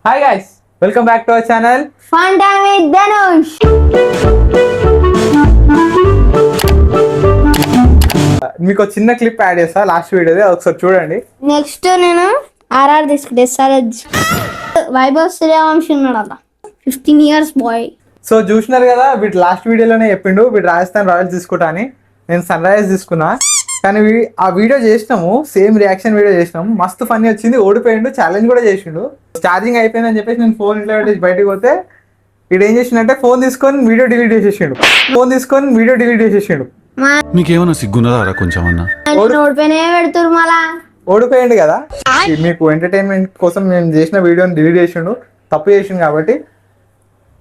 Hi guys, welcome back to our channel. Fun time with Dhanush. మీకు చిన్న clip add చేస్తా last వీడియోది ఒకసారి చూడండి. నెక్స్ట్ నేను ఆర్ఆర్ తీసుకుంటే ఎస్ఆర్హెచ్ వైభవ్ సూర్యవంశీ ఉన్నాడు 15 years బాయ్. సో చూసినారు కదా, వీటి లాస్ట్ వీడియోలోనే చెప్పిండు వీటి రాజస్థాన్ రాయల్స్ తీసుకుంటా అని. నేను సన్ రైజర్స్ తీసుకున్నా, కానీ ఆ వీడియో చేసినాము, సేమ్ రియాక్షన్ వీడియో చేసినాము, మస్తు ఫన్నీ వచ్చింది. ఓడిపోయిండు, ఛాలెంజ్ కూడా చేసిండు. ఛార్జింగ్ అయిపోయిందని చెప్పేసి నేను ఫోన్ ఇంట్లో పెట్టేసి బయటకు పోతే వీడు ఏం చేసిండంటే ఫోన్ తీసుకొని వీడియో డిలీట్ చేసేసిండు. మీకేమన్నా సిగ్గున్నదారా కొంచెం అన్నా? ఓడిపోయినే పెడుతురు మళ్ళా. ఓడిపోయిండు కదా, మీకు ఎంటర్టైన్మెంట్ కోసం నేను చేసిన వీడియోని డిలీట్ చేసిండు, తప్పు చేసిండు. కాబట్టి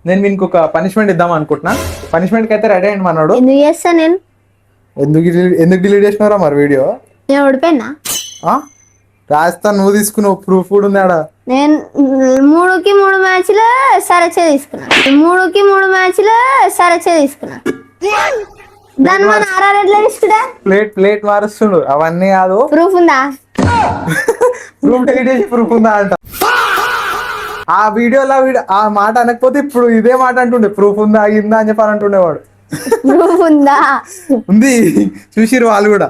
నేను మీకు ఒక పనిష్మెంట్ ఇద్దాం అనుకుంటున్నా. పనిష్మెంట్కి అయితే రెడీ అయ్యండి మనోడు. ఎందుకు చేస్తా నేను? ఎందుకు డిలీట్ చేసినారా మరి వీడియో? నేను ఓడిపోయినా? రాజస్థాన్ నువ్వు తీసుకున్నావు, ప్రూఫ్ కూడా ఉంది ఆడ. నేను 3కి 3 మ్యాచ్లు సరచే తీసుకున్నా. దాని మన ఆర్ఆర్ ఎట్లా తీసుకుంటా? ప్లేట్ మారుస్తుండు, అవన్నీ కాదు. ప్రూఫ్ ఉందా? ప్రూఫ్ డిలీట్ చేసి ప్రూఫ్ ఉందా అంట. ఆ వీడియోలో ఆ మాట అనకపోతే ఇప్పుడు ఇదే మాట అంటుండే, ప్రూఫ్ ఉందా అయిందా అని చెప్పి అంటుండేవాడు. ప్రూఫ్ ఉందా? ఉంది, చూసిరు వాళ్ళు కూడా.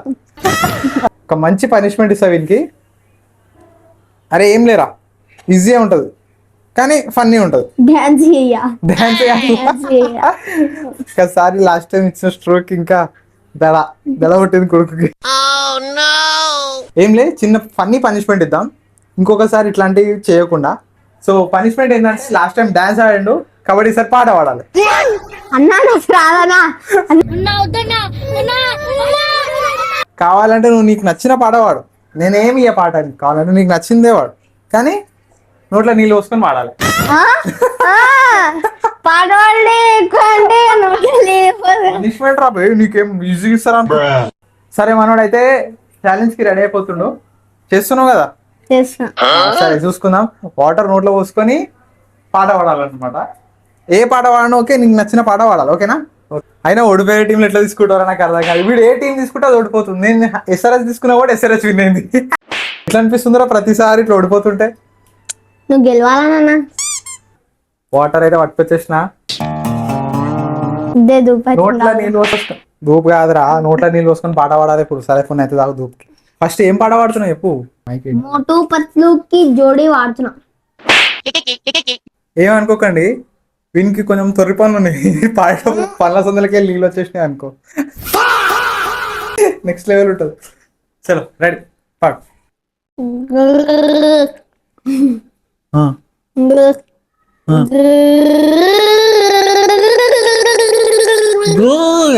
ఒక మంచి పనిష్మెంట్ ఇస్తా వీనికి. అరే ఏం లేరా, ఈజీ ఉంటది కానీ ఫన్నీ ఉంటది. డాన్స్ ఒకసారి లాస్ట్ టైం ఇచ్చిన స్ట్రోక్ ఇంకా దడ కొట్టింది కొడుకుకి. ఏం లే, చిన్న ఫన్నీ పనిష్మెంట్ ఇద్దాం ఇంకొకసారి ఇట్లాంటివి చేయకుండా. సో పనిష్మెంట్ ఏంటంటే, లాస్ట్ టైం డాన్స్ ఆడిండు కబడ్డీ, సార్ పాట పాడాలి. కావాలంటే నువ్వు నీకు నచ్చిన పాట పాడు, నేనేమి ఇయ్య పాట కావాలంటే నీకు నచ్చిందే వాడు, కానీ నోట్లో నీళ్ళు పోసుకొని పాడాలి. పనిష్మెంట్ రా నీకేం ఈజీ ఇస్తారా? సరే మనోడు అయితే ఛాలెంజ్ కి రెడీ అయిపోతుండు. చేస్తున్నావు కదా, సరే చూసుకుందాం. వాటర్ నోట్లో పోసుకొని పాట పాడాలన్నమాట. ఏ పాట పాడను ఓకే, నీకు నచ్చిన పాట పాడాలి, ఓకేనా? అయినా ఓడిపోయే టీంలు ఎట్లా తీసుకుంటారో నాకు అర్థం కాదు. వీడు ఏ టీం తీసుకుంటే అది ఓడిపోతుంది. నేను ఎస్ఆర్ఎస్ తీసుకున్నా కూడా ఎస్ఆర్ఎస్ విన్ అయింది. ఎట్లా అనిపిస్తుందో ప్రతిసారి ఇట్లా ఓడిపోతుంటే. నువ్వు గెలవాలన్నా. వాటర్ అయితే పట్టుకొచ్చేసిన, నోట్లో నీళ్ళు పోసుకొస్తా. ధూపు కాదురా, నోట్లో నీళ్ళు పోసుకొని పాట పాడాలి ఇప్పుడు. సరే ఫోన్ అయితే తాగు ధూపుకి. ఫస్ట్ ఏం పాట పాడుతున్నావు చెప్పు. మోటు పత్లుకి జోడి వాడుతున్నా. ఏమనుకోకండి, వీనికి కొంచెం తొర్రి పనులు ఉన్నాయి. పాడటం పళ్ళ సందులకి నీళ్ళు వచ్చేసినాయి అనుకో, నెక్స్ట్ లెవెల్ ఉంటుంది. చలో రెడీ, పాడు.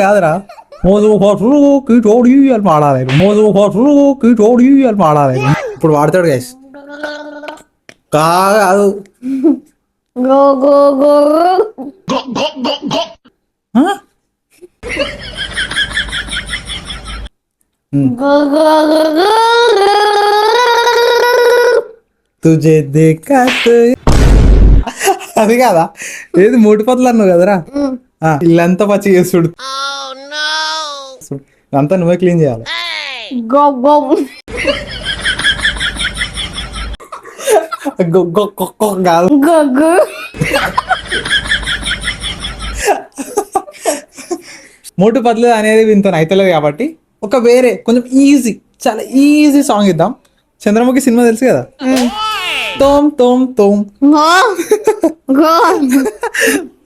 కాదురా, మోజు పట్లుకి జోడి అని పాడాలి. ఇప్పుడు వాడతాడు గైస్. కాదు గో గో గో తుజే దేఖా అది కాదా, ఏది మూడు పత్లు అన్నావు కదరా, ఇల్లంతా పచ్చి చేసుడు. అంతా నువ్వే క్లీన్ చేయాలి. కాదు, మోటు పత్లు అనేది ఇంత అయితలేదు కాబట్టి ఒక వేరే కొంచెం ఈజీ, చాలా ఈజీ సాంగ్ ఇద్దాం. చంద్రముఖి సినిమా తెలుసు కదా, తోమ్ తోమ్ తోమ్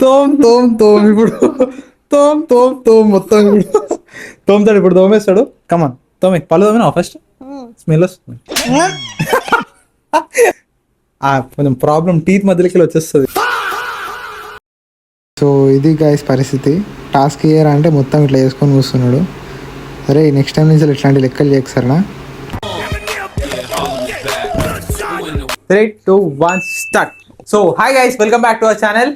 తోమ్ తోమ్ తోమ్. ఇప్పుడు తోమ్ తోమ్ తోమ్ మొత్తం తోమ్తాడు. ఇప్పుడు తోమేస్తాడు. కమాన్ తోమే. పళ్ళు తోమినా ఫస్ట్, స్మెల్ వస్తుంది. కొంచెం ప్రాబ్లం, టీత్ మధ్యలోకి వచ్చేస్తుంది. సో ఇది గైస్ పరిస్థితి. టాస్క్ ఇయ్యారా అంటే మొత్తం ఇట్లా చేసుకొని కూర్చున్నాడు. అరే నెక్స్ట్ టైం నుంచి ఇట్లాంటి లెక్కలు చేయకసరనా. 3, 2, 1 start. So hi guys, welcome back to our channel.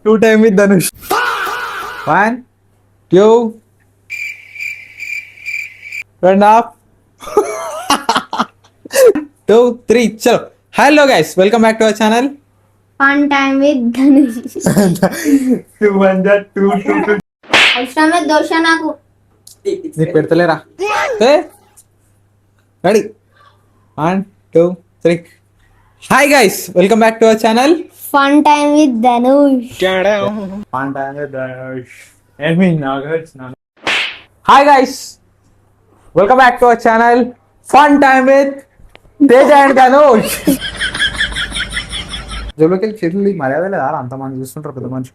Two time with Dhanush. 1, 2, 2.5, 2, 3 చలో. Hello guys, welcome back to our channel. Fun time with Dhanush. అవసరమే దోశ నాకు. నీకు పెడతలేరా? Ready 1 2 3. Hi guys, welcome back to our channel fun time with Dhanush. Hi guys, welcome back to our channel fun time with Teja and Dhanush. జోలోకి వెళ్ళి చేతులు మర్యాద లేదా? అంతమంది చూస్తుంటారు పెద్ద మనిషి.